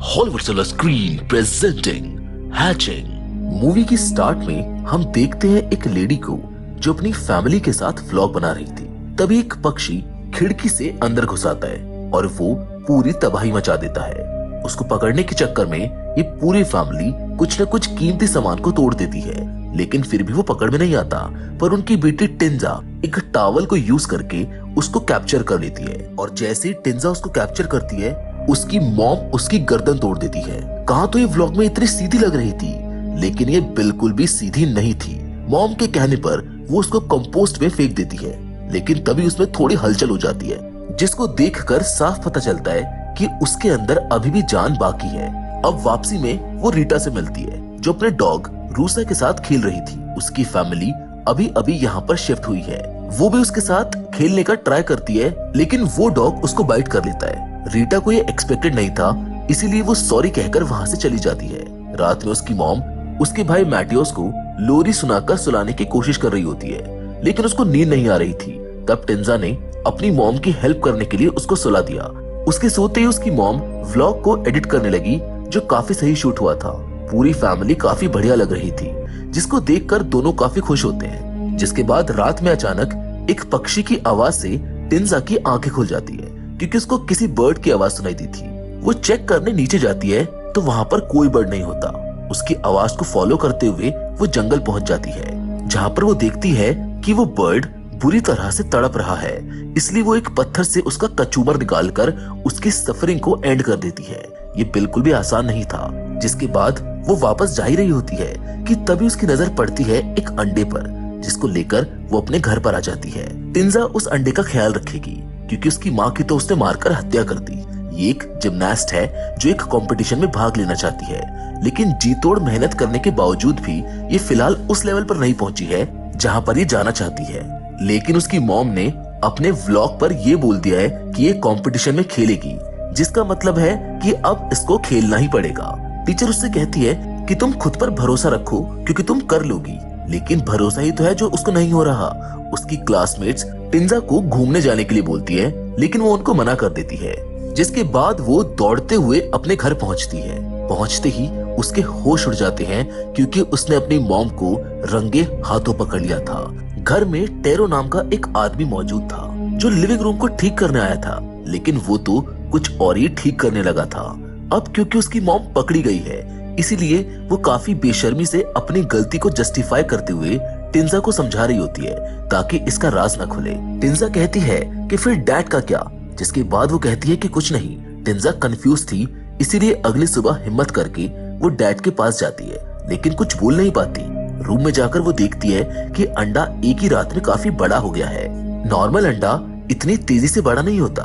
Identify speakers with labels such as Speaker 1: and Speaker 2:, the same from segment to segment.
Speaker 1: Hollywood silver screen presenting hatching. Movie की start में हम देखते हैं एक लेडी को जो अपनी फैमिली के साथ व्लॉग बना रही थी। तभी एक पक्षी खिड़की से अंदर घुस आता है और वो पूरी तबाही मचा देता है। उसको पकड़ने के चक्कर में ये पूरी फैमिली कुछ न कुछ कीमती सामान को तोड़ देती है, लेकिन फिर भी वो पकड़ में नहीं आता। पर उनकी बेटी टिंजा एक टावल को यूज करके उसको कैप्चर कर लेती है और जैसे ही टिंजा उसको कैप्चर करती है उसकी मॉम उसकी गर्दन तोड़ देती है। कहा तो ये व्लॉग में इतनी सीधी लग रही थी, लेकिन ये बिल्कुल भी सीधी नहीं थी। मॉम के कहने पर वो उसको कंपोस्ट में फेंक देती है, लेकिन तभी उसमें थोड़ी हलचल हो जाती है, जिसको देखकर साफ पता चलता है कि उसके अंदर अभी भी जान बाकी है। अब वापसी में वो रीटा से मिलती है जो अपने डॉग रूसा के साथ खेल रही थी। उसकी फैमिली अभी अभी यहाँ पर शिफ्ट हुई है। वो भी उसके साथ खेलने का ट्राई करती है, लेकिन वो डॉग उसको बाइट कर लेता है। रीटा को ये एक्सपेक्टेड नहीं था, इसीलिए वो सॉरी कहकर वहाँ से चली जाती है। रात में उसकी मॉम उसके भाई मैटियोस को लोरी सुनाकर सुलाने की कोशिश कर रही होती है, लेकिन उसको नींद नहीं आ रही थी। तब टिंजा ने अपनी मॉम की हेल्प करने के लिए उसको सुला दिया। उसके सोते ही उसकी मॉम व्लॉग को एडिट करने लगी, जो काफी सही शूट हुआ था। पूरी फैमिली काफी बढ़िया लग रही थी, जिसको देखकर दोनों काफी खुश होते हैं। जिसके बाद रात में अचानक एक पक्षी की आवाज से टिंजा की आंखें खुल जाती है, क्योंकि उसको किसी बर्ड की आवाज सुनाई दी थी। वो चेक करने नीचे जाती है तो वहाँ पर कोई बर्ड नहीं होता। उसकी आवाज को फॉलो करते हुए वो जंगल पहुंच जाती है, जहाँ पर वो देखती है कि वो बर्ड बुरी तरह से तड़प रहा है। इसलिए वो एक पत्थर से उसका कचूमर निकालकर उसकी सफरिंग को एंड कर देती है। ये बिल्कुल भी आसान नहीं था। जिसके बाद वो वापस जा ही रही होती है कि तभी उसकी नजर पड़ती है एक अंडे पर, जिसको लेकर वो अपने घर पर आ जाती है। टिंजा उस अंडे का ख्याल रखेगी, क्योंकि उसकी माँ की तो उसने मारकर हत्या कर दी। ये एक जिम्नास्ट है जो एक कंपटीशन में भाग लेना चाहती है, लेकिन जी तोड़ मेहनत करने के बावजूद भी ये फिलहाल उस लेवल पर नहीं पहुंची है जहाँ पर ये जाना चाहती है। लेकिन उसकी मॉम ने अपने व्लॉग पर ये बोल दिया है कि ये कंपटीशन में खेलेगी, जिसका मतलब है कि अब इसको खेलना ही पड़ेगा। टीचर उससे कहती है कि तुम खुद पर भरोसा रखो, क्योंकि तुम कर लोगी। लेकिन भरोसा ही तो है जो उसको नहीं हो रहा। उसकी क्लासमेट्स टिंजा को घूमने जाने के लिए बोलती है, लेकिन वो उनको मना कर देती है। जिसके बाद वो दौड़ते हुए अपने घर पहुंचती है। पहुंचते ही उसके होश उड़ जाते हैं, क्योंकि उसने अपनी मॉम को रंगे हाथों पकड़ लिया था। घर में टेरो नाम का एक आदमी मौजूद था, जो लिविंग रूम को ठीक करने आया था, लेकिन वो तो कुछ और ही ठीक करने लगा था। अब क्योंकि उसकी मॉम पकड़ी गई है, इसीलिए वो काफी बेशर्मी से अपनी गलती को जस्टिफाई करते हुए टिंजा को समझा रही होती है, ताकि इसका राज न खुले। टिंजा कहती है कि फिर डैड का क्या, जिसके बाद वो कहती है कि कुछ नहीं। टिंजा कंफ्यूज थी, इसीलिए अगली सुबह हिम्मत करके वो डैड के पास जाती है, लेकिन कुछ बोल नहीं पाती। रूम में जाकर वो देखती है कि अंडा एक ही रात में काफी बड़ा हो गया है। नॉर्मल अंडा इतनी तेजी से बड़ा नहीं होता।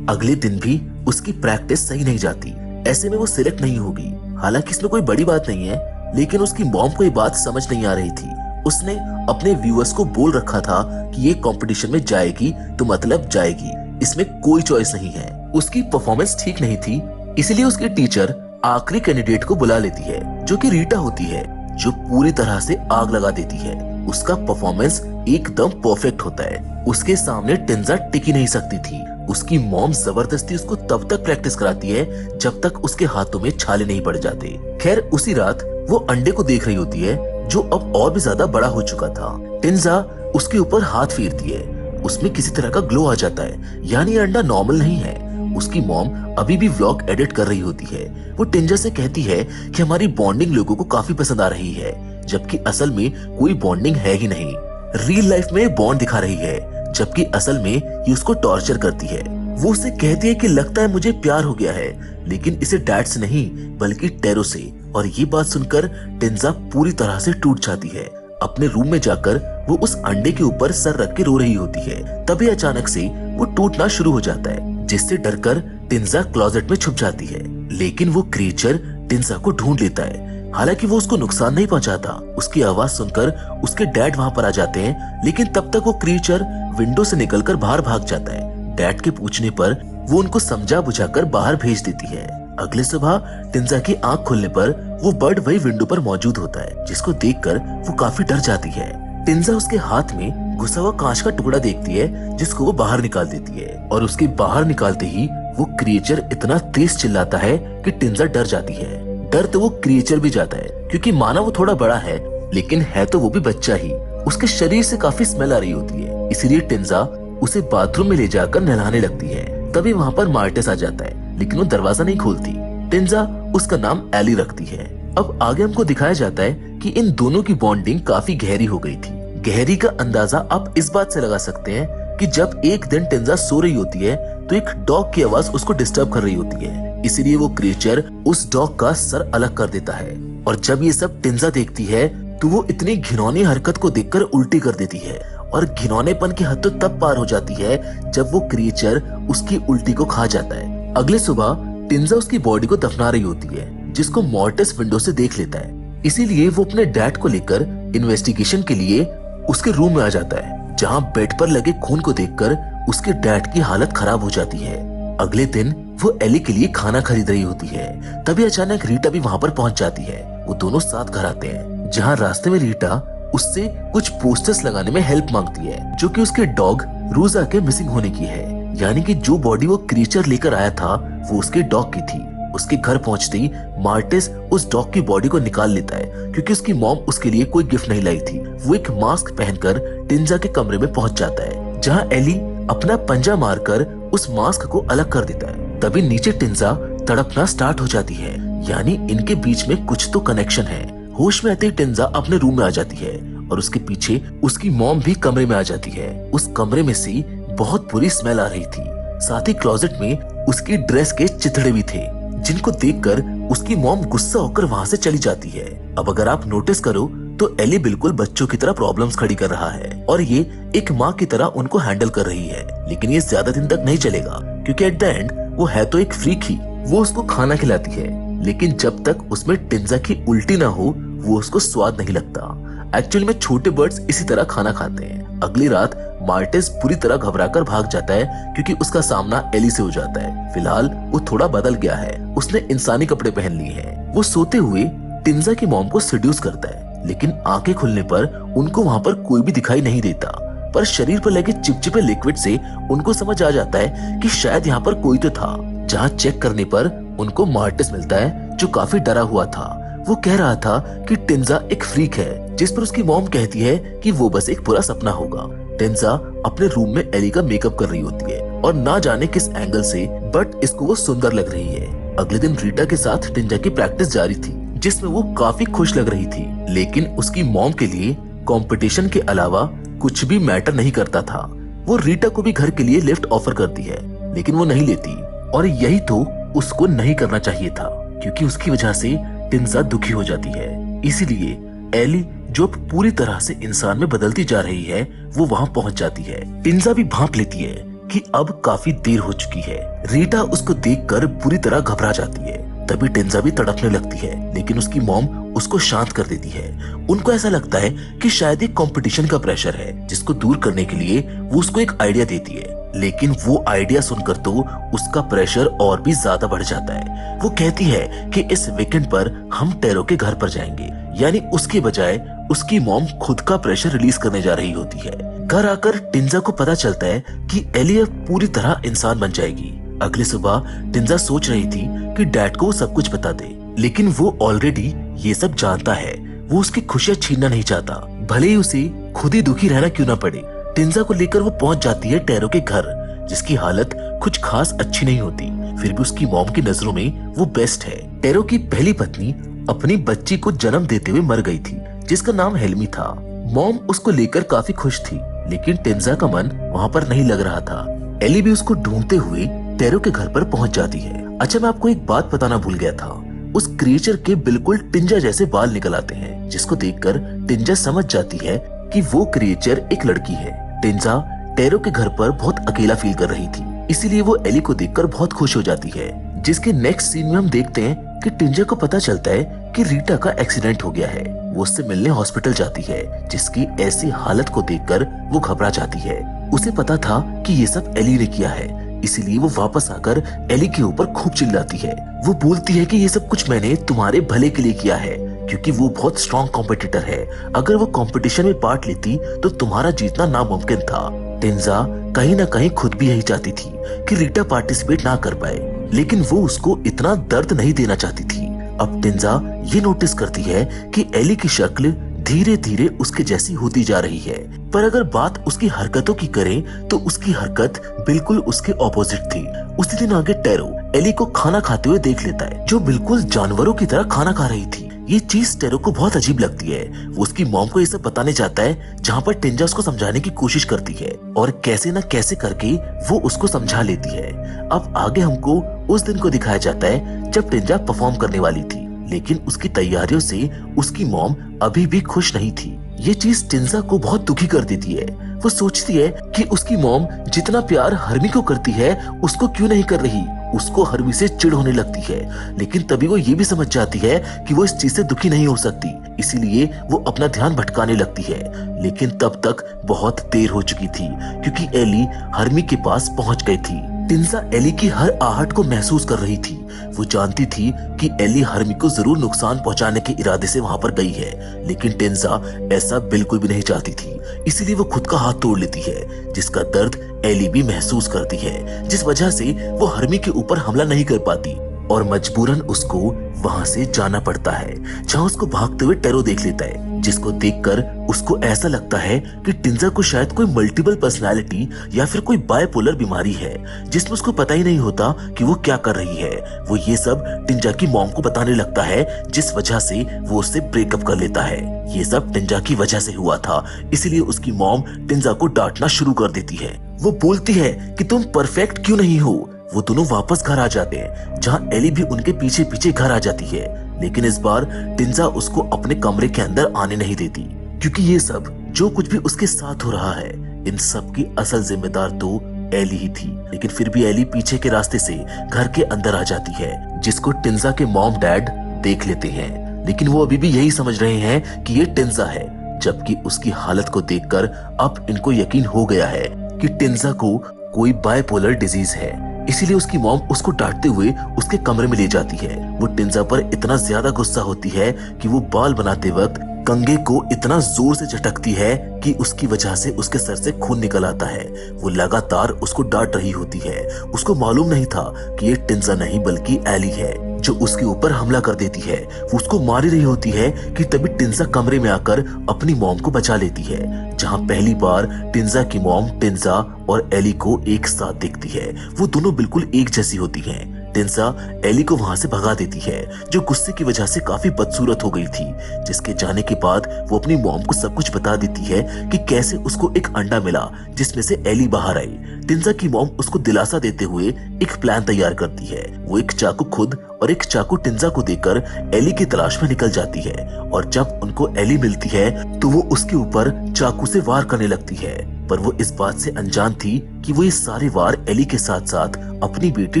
Speaker 1: अगले दिन भी उसकी प्रैक्टिस सही नहीं जाती, ऐसे में वो सिलेक्ट नहीं होगी। हालांकि इसमें कोई बड़ी बात नहीं है, लेकिन उसकी मॉम को ये बात समझ नहीं आ रही थी। उसने अपने व्यूअर्स को बोल रखा था कि ये कंपटीशन में जाएगी तो मतलब जाएगी, इसमें कोई चॉइस नहीं है। उसकी परफॉर्मेंस ठीक नहीं थी, इसीलिए उसकी टीचर आखिरी कैंडिडेट को बुला लेती है, जो कि रीटा होती है, जो पूरी तरह से आग लगा देती है। उसका परफॉर्मेंस एकदम परफेक्ट होता है। उसके सामने टिंजा टिकी नहीं सकती थी। उसकी मॉम जबरदस्ती उसको तब तक प्रैक्टिस कराती है जब तक उसके हाथों में छाले नहीं पड़ जाते। खैर उसी रात वो अंडे को देख रही होती है, जो अब और भी ज्यादा बड़ा हो चुका था। टिंजा उसके ऊपर हाथ फेरती है, उसमें किसी तरह का ग्लो आ जाता है, यानी अंडा नॉर्मल नहीं है। उसकी मॉम अभी भी व्लॉग एडिट कर रही होती है। वो टिंजा से कहती है कि हमारी बॉन्डिंग लोगों को काफी पसंद आ रही है, जबकि असल में कोई बॉन्डिंग है ही नहीं। रियल लाइफ में बॉन्ड दिखा रही है, जबकि असल में ये उसको टॉर्चर करती है। वो उससे कहती है कि लगता है मुझे प्यार हो गया है, लेकिन इसे डैड से नहीं बल्कि टेरो से। और ये बात सुनकर टिंजा पूरी तरह से टूट जाती है। अपने रूम में जाकर वो उस अंडे के ऊपर सर रख के रो रही होती है। तभी अचानक से वो टूटना शुरू हो जाता है, जिससे डरकर टिंजा क्लोजेट में छुप जाती है। लेकिन वो क्रिएचर टिंजा को ढूंढ लेता है। हालांकि वो उसको नुकसान नहीं पहुंचाता। उसकी आवाज सुनकर उसके डैड वहां पर आ जाते हैं, लेकिन तब तक वो क्रिएचर विंडो से निकलकर बाहर भाग जाता है। डैड के पूछने पर वो उनको समझा बुझाकर बाहर भेज देती है। अगले सुबह टिंजा की आंख खुलने पर वो बर्ड वही विंडो पर मौजूद होता है, जिसको देखकर वो काफी डर जाती है। टिंजा उसके हाथ में घुसा हुआ कांच का टुकड़ा देखती है, जिसको वो बाहर निकाल देती है, और उसके बाहर निकालते ही वो क्रिएचर इतना तेज चिल्लाता है कि टिंजा डर जाती है। डर तो वो क्रिएचर भी जाता है, क्योंकि माना वो थोड़ा बड़ा है लेकिन है तो वो भी बच्चा ही। उसके शरीर से काफी स्मेल आ रही होती है, इसीलिए टिंजा उसे बाथरूम में ले जाकर नहलाने लगती है। तभी वहाँ पर मार्टिस आ जाता है, लेकिन वो दरवाजा नहीं खोलती। टिंजा उसका नाम एली रखती है। अब आगे हमको दिखाया जाता है कि इन दोनों की बॉन्डिंग काफी गहरी हो गई थी। गहरी का अंदाजा आप इस बात से लगा सकते हैं कि जब एक दिन टिंजा सो रही होती है तो एक डॉग की आवाज उसको डिस्टर्ब कर रही होती है, इसीलिए वो क्रिएचर उस डॉग का सर अलग कर देता है। और जब ये सब टिंजा देखती है तो वो इतनी घिनौनी हरकत को देखकर उल्टी कर देती है, और घिनौनेपन की हद तो तब पार हो जाती है जब वो क्रिएचर उसकी उल्टी को खा जाता है। अगले सुबह टिंजा उसकी बॉडी को दफना रही होती है, जिसको मॉर्टिस विंडो से देख लेता है। इसीलिए वो अपने डैड को लेकर इन्वेस्टिगेशन के लिए उसके रूम में आ जाता है, जहाँ बेड पर लगे खून को देखकर उसके डैड की हालत खराब हो जाती है। अगले दिन वो एली के लिए खाना खरीद रही होती है, तभी अचानक रीटा भी वहाँ पर पहुँच जाती है। वो दोनों साथ घर आते हैं, जहाँ रास्ते में रीटा उससे कुछ पोस्टर्स लगाने में हेल्प मांगती है, जो कि उसके डॉग रूजा के मिसिंग होने की है। यानी कि जो बॉडी वो क्रिएचर लेकर आया था वो उसके डॉग की थी। उसके घर पहुंचते ही मार्टिस उस डॉग की बॉडी को निकाल लेता है, क्योंकि उसकी मॉम उसके लिए कोई गिफ्ट नहीं लाई थी। वो एक मास्क पहनकर टिंजा के कमरे में पहुंच जाता है, जहां एली अपना पंजा मारकर उस मास्क को अलग कर देता है। तभी नीचे टिंजा तड़पना स्टार्ट हो जाती है, यानी इनके बीच में कुछ तो कनेक्शन है। होश में आते ही टिंजा अपने रूम में आ जाती है और उसके पीछे उसकी मॉम भी कमरे में आ जाती है। उस कमरे में से बहुत बुरी स्मेल आ रही थी। साथ ही क्लोजेट में उसकी ड्रेस के चिथड़े भी थे, जिनको देखकर उसकी मॉम गुस्सा होकर वहाँ से चली जाती है। अब अगर आप नोटिस करो तो एली बिल्कुल बच्चों की तरह प्रॉब्लम्स खड़ी कर रहा है, और ये एक माँ की तरह उनको हैंडल कर रही है। लेकिन ये ज्यादा दिन तक नहीं चलेगा, क्योंकि एट द एंड वो है तो एक फ्रीक ही। वो उसको खाना खिलाती है, लेकिन जब तक उसमें टिंजा की उल्टी ना हो वो उसको स्वाद नहीं लगता। एक्चुअली में छोटे बर्ड्स इसी तरह खाना खाते हैं। अगली रात मार्टिस पूरी तरह घबराकर भाग जाता है, क्योंकि उसका सामना एली से हो जाता है। फिलहाल वो थोड़ा बदल गया है, उसने इंसानी कपड़े पहन लिए हैं। वो सोते हुए टिंजा की मॉम को सेड्यूस करता है, लेकिन आंखें खुलने पर उनको वहाँ पर कोई भी दिखाई नहीं देता। पर शरीर पर लगे चिपचिपे लिक्विड से उनको समझ आ जाता है कि शायद यहाँ पर कोई तो था। जहाँ चेक करने पर उनको मार्टिस मिलता है, जो काफी डरा हुआ था। वो कह रहा था कि टिंजा एक फ्रीक है, जिस पर उसकी मॉम कहती है कि वो बस एक बुरा सपना होगा। टिंजा अपने रूम में एली का मेकअप कर रही होती है, और ना जाने किस एंगल से, बट इसको वो सुंदर लग रही है। अगले दिन रीटा के साथ टिंजा की प्रैक्टिस जारी थी, जिसमें वो काफी खुश लग रही थी। लेकिन उसकी मॉम के लिए कंपटीशन के अलावा कुछ भी मैटर नहीं करता था। वो रीटा को भी घर के लिए लिफ्ट ऑफर करती है, लेकिन वो नहीं लेती, और यही तो उसको नहीं करना चाहिए था, क्योंकि उसकी वजह से टिंजा दुखी हो जाती है। इसीलिए एली, जो पूरी तरह से इंसान में बदलती जा रही है, वो वहाँ पहुँच जाती है। टिंजा भी भांप लेती है कि अब काफी देर हो चुकी है। रीटा उसको देखकर पूरी तरह घबरा जाती है। तभी टिंजा भी तड़पने लगती है, लेकिन उसकी मॉम उसको शांत कर देती है। उनको ऐसा लगता है कि शायद एक कंपटीशन का प्रेशर है, जिसको दूर करने के लिए वो उसको एक आइडिया देती है। लेकिन वो आइडिया सुनकर तो उसका प्रेशर और भी ज्यादा बढ़ जाता है। वो कहती है कि इस वीकेंड पर हम टेरो के घर पर जाएंगे, यानी उसके बजाय उसकी मॉम खुद का प्रेशर रिलीज करने जा रही होती है। घर आकर टिंजा को पता चलता है कि एली अब पूरी तरह इंसान बन जाएगी। अगली सुबह टिंजा सोच रही थी कि डैड को वो सब कुछ बता दे, लेकिन वो ऑलरेडी ये सब जानता है। वो उसकी खुशियां छीनना नहीं चाहता, भले ही उसे खुद ही दुखी रहना क्यों ना पड़े। टिंजा को लेकर वो पहुंच जाती है टेरो के घर, जिसकी हालत कुछ खास अच्छी नहीं होती। फिर भी उसकी मॉम की नजरों में वो बेस्ट है। टेरो की पहली पत्नी अपनी बच्ची को जन्म देते हुए मर गई थी, जिसका नाम हेल्मी था। मॉम उसको लेकर काफी खुश थी, लेकिन टिंजा का मन वहाँ पर नहीं लग रहा था। एली भी उसको ढूंढते हुए टेरो के घर पर पहुंच जाती है। अच्छा, मैं आपको एक बात बताना भूल गया था। उस क्रिएचर के बिल्कुल टिंजा जैसे बाल निकल आते हैं, जिसको देखकर टिंजा समझ जाती है कि वो क्रिएचर एक लड़की है। टिंजा टेरो के घर पर बहुत अकेला फील कर रही थी, इसीलिए वो एली को देखकर बहुत खुश हो जाती है। जिसके नेक्स्ट सीन में हम देखते हैं कि टिंजा को पता चलता है कि रीटा का एक्सीडेंट हो गया है। वो उससे मिलने हॉस्पिटल जाती है, जिसकी ऐसी हालत को देखकर वो घबरा जाती है। उसे पता था कि ये सब एली ने किया है, इसीलिए वो वापस आकर एली के ऊपर खूब चिल्लाती है। वो बोलती है कि ये सब कुछ मैंने तुम्हारे भले के लिए किया है, क्योंकि वो बहुत स्ट्रॉन्ग कॉम्पिटिटर है। अगर वो कंपटीशन में पार्ट लेती तो तुम्हारा जीतना नामुमकिन था। टिंजा कहीं ना कहीं खुद भी यही चाहती थी कि रीटा पार्टिसिपेट ना कर पाए, लेकिन वो उसको इतना दर्द नहीं देना चाहती थी। अब टिंजा ये नोटिस करती है कि एली की शक्ल धीरे धीरे उसके जैसी होती जा रही है, पर अगर बात उसकी हरकतों की करें तो उसकी हरकत बिल्कुल उसके ऑपोजिट थी। उसी दिन आगे टेरो एली को खाना खाते हुए देख लेता है, जो बिल्कुल जानवरों की तरह खाना खा रही थी। ये चीज टेरो को बहुत अजीब लगती है। वो उसकी मॉम को ये सब बताने जाता है, जहाँ पर टिंजा उसको समझाने की कोशिश करती है और कैसे न कैसे करके वो उसको समझा लेती है। अब आगे हमको उस दिन को दिखाया जाता है जब टिंजा परफॉर्म करने वाली थी, लेकिन उसकी तैयारियों से उसकी मॉम अभी भी खुश नहीं थी। ये चीज टिंजा को बहुत दुखी कर देती है। वो सोचती है कि उसकी मॉम जितना प्यार हर्मी को करती है उसको क्यों नहीं कर रही। उसको हर्मी से चिढ़ होने लगती है, लेकिन तभी वो ये भी समझ जाती है कि वो इस चीज से दुखी नहीं हो सकती, इसीलिए वो अपना ध्यान भटकाने लगती है। लेकिन तब तक बहुत देर हो चुकी थी, क्योंकि एली हर्मी के पास पहुंच गई थी। टिंजा एली की हर आहट को महसूस कर रही थी। वो जानती थी कि एली हर्मी को जरूर नुकसान पहुंचाने के इरादे से वहां पर गई है, लेकिन टिंजा ऐसा बिल्कुल भी नहीं चाहती थी। इसीलिए वो खुद का हाथ तोड़ लेती है, जिसका दर्द एली भी महसूस करती है, जिस वजह से वो हर्मी के ऊपर हमला नहीं कर पाती और मजबूरन उसको वहां से जाना पड़ता है, जहां उसको भागते हुए टेरो देख लेता है, जिसको देखकर उसको ऐसा लगता है कि टिंजा को शायद कोई मल्टीपल पर्सनालिटी या फिर कोई बायपोलर बीमारी है, जिसमें उसको पता ही नहीं होता कि वो क्या कर रही है। वो ये सब टिंजा की मॉम को बताने लगता है, जिस वजह से वो उससे ब्रेकअप कर लेता है। ये सब टिंजा की वजह से हुआ था, इसीलिए उसकी मॉम टिंजा को डांटना शुरू कर देती है। वो बोलती है कि तुम परफेक्ट क्यों नहीं हो। वो दोनों वापस घर आ जाते हैं, जहाँ एली भी उनके पीछे पीछे घर आ जाती है, लेकिन इस बार टिंजा उसको अपने कमरे के अंदर आने नहीं देती, क्योंकि ये सब जो कुछ भी उसके साथ हो रहा है, इन सब की असल जिम्मेदार तो एली ही थी। लेकिन फिर भी एली पीछे के रास्ते से घर के अंदर आ जाती है, जिसको टिंजा के मॉम डैड देख लेते हैं, लेकिन वो अभी भी यही समझ रहे हैं कि ये टिंजा है, जबकि उसकी हालत को देखकर अब इनको यकीन हो गया है कि टिंजा को कोई बायपोलर डिजीज है। इसीलिए उसकी मॉम उसको डांटते हुए उसके कमरे में ले जाती है। वो टिंजा पर इतना ज्यादा गुस्सा होती है कि वो बाल बनाते वक्त कंघे को इतना जोर से झटकती है कि उसकी वजह से उसके सर से खून निकल आता है। वो लगातार उसको डांट रही होती है। उसको मालूम नहीं था कि ये टिंजा नहीं बल्कि एली है, जो उसके ऊपर हमला कर देती है। वो उसको मार ही रही होती है कि तभी टिंजा कमरे में आकर अपनी मॉम को बचा लेती है, जहां पहली बार टिंजा की मॉम टिंजा और एली को एक साथ देखती है। वो दोनों बिल्कुल एक जैसी होती हैं। टिंजा एली को वहां से भगा देती है, जो गुस्से की वजह से काफी बदसूरत हो गई थी, जिसके जाने के बाद वो अपनी मॉम को सब कुछ बता देती है कि कैसे उसको एक अंडा मिला जिसमें से एली बाहर आई। टिंजा की मॉम उसको दिलासा देते हुए एक प्लान तैयार करती है। वो एक चाकू खुद और एक चाकू टिंजा को देकर एली की तलाश में निकल जाती है, और जब उनको एली मिलती है तो वो उसके ऊपर चाकू से वार करने लगती है, पर वो इस बात से अनजान थी कि वो ये सारे वार एली के साथ साथ अपनी बेटी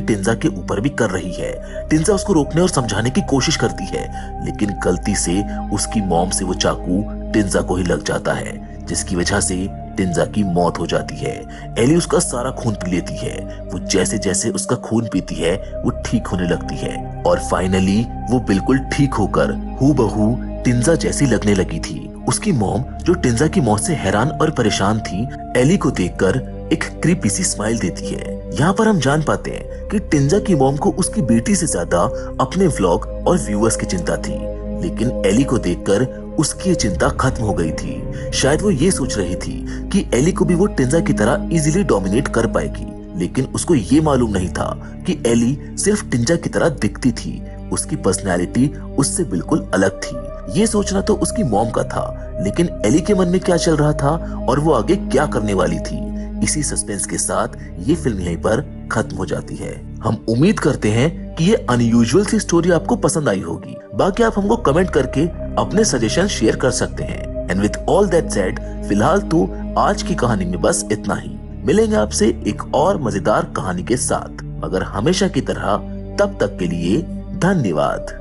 Speaker 1: टिंजा के ऊपर भी कर रही है। टिंजा उसको रोकने और समझाने की कोशिश करती है, लेकिन गलती से उसकी मॉम से वो चाकू टिंजा को ही लग जाता है, जिसकी वजह से टिंजा की मौत हो जाती है। एली उसका सारा खून पी लेती है। वो जैसे जैसे उसका खून पीती है वो ठीक होने लगती है, और फाइनली वो बिल्कुल ठीक होकर हूबहू टिंजा जैसी लगने लगी थी। उसकी मॉम, जो टिंजा की मौत से हैरान और परेशान थी, एली को देखकर एक क्रीपी सी स्माइल देती है। यहाँ पर हम जान पाते हैं कि टिंजा की मॉम को उसकी बेटी से ज्यादा अपने व्लॉग और व्यूअर्स की चिंता थी, लेकिन एली को देखकर उसकी चिंता खत्म हो गई थी। शायद वो ये सोच रही थी कि एली को भी वो टिंजा की तरह इजीली डोमिनेट कर पाएगी, लेकिन उसको ये मालूम नहीं था कि एली सिर्फ टिंजा की तरह दिखती थी। उसकी पर्सनैलिटी उससे बिल्कुल अलग थी। ये सोचना तो उसकी मॉम का था, लेकिन एली के मन में क्या चल रहा था और वो आगे क्या करने वाली थी, इसी सस्पेंस के साथ ये फिल्म यहीं पर खत्म हो जाती है। हम उम्मीद करते हैं कि ये अनयूजुअल सी स्टोरी आपको पसंद आई होगी। बाकी आप हमको कमेंट करके अपने सजेशन शेयर कर सकते हैं। And with all that said, फिलहाल तो आज की कहानी में बस इतना ही। मिलेंगे आपसे एक और मजेदार कहानी के साथ, मगर हमेशा की तरह। तब तक के लिए धन्यवाद।